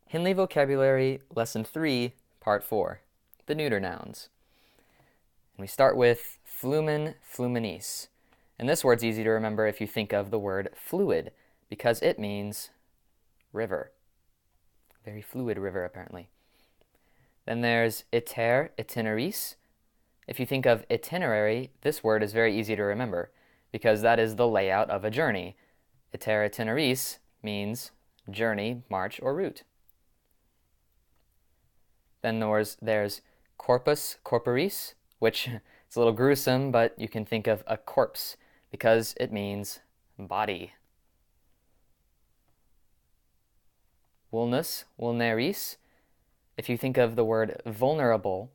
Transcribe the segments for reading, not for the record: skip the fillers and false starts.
Henle Vocabulary, Lesson 3, Part 4, the neuter nouns. And we start with flumen, fluminis. And this word's easy to remember if you think of the word fluid, because it means river. Very fluid river, apparently. Then there's iter, itineraris. If you think of itinerary, this word is very easy to remember, because that is the layout of a journey. Iter itineraris means journey, march, or route. Then there's corpus corporis, which it's a little gruesome, but you can think of a corpse because it means body. Vulnus, vulneris. If you think of the word vulnerable,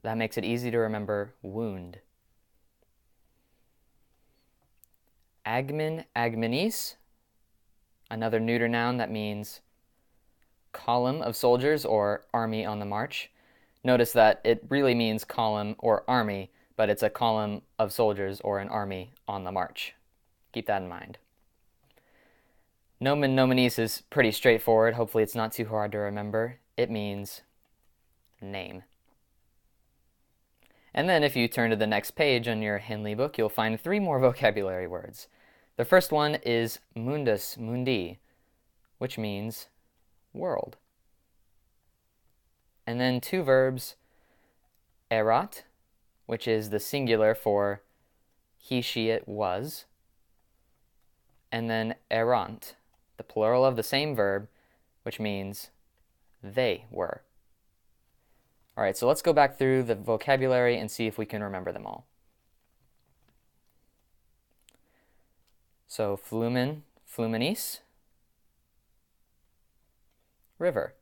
that makes it easy to remember wound. Agmen, agmenis, another neuter noun that means column of soldiers or army on the march. Notice that it really means column or army, but it's a column of soldiers or an army on the march. Keep that in mind. Nomen nominis is pretty straightforward. Hopefully it's not too hard to remember. It means name. And then if you turn to the next page on your Henle book, you'll find 3 more vocabulary words. The first one is mundus, mundi, which means world. And then 2 verbs, erat, which is the singular for he, she, it was, and then erant, the plural of the same verb, which means they were. All right, so let's go back through the vocabulary and see if we can remember them all. So flumen, fluminis, river.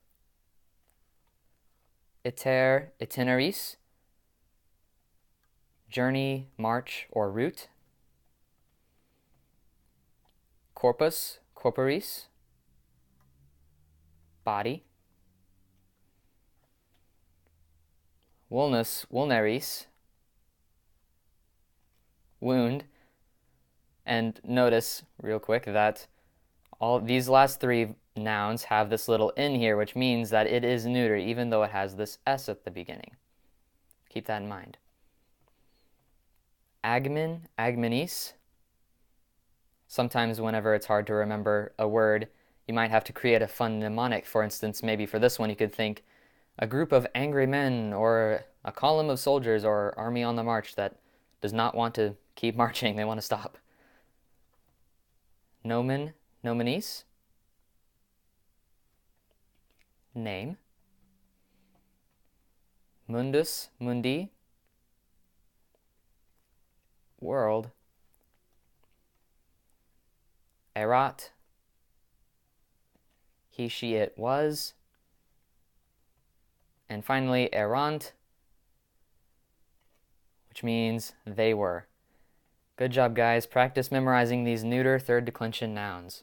Iter, itineraris, journey, march, or route. Corpus, corporis, body. Vulnus, vulneris, wound. And notice real quick that all these last 3 nouns have this little in here, which means that it is neuter, even though it has this s at the beginning. Keep that in mind. Agmen, agmenis. Sometimes whenever it's hard to remember a word, you might have to create a fun mnemonic. For instance, maybe for this one you could think a group of angry men, or a column of soldiers, or army on the march that does not want to keep marching, they want to stop. Nomen, nominis, name. Mundus, mundi, world. Erat, he, she, it was. And finally, erant, which means they were. Good job, guys. Practice memorizing these neuter third declension nouns.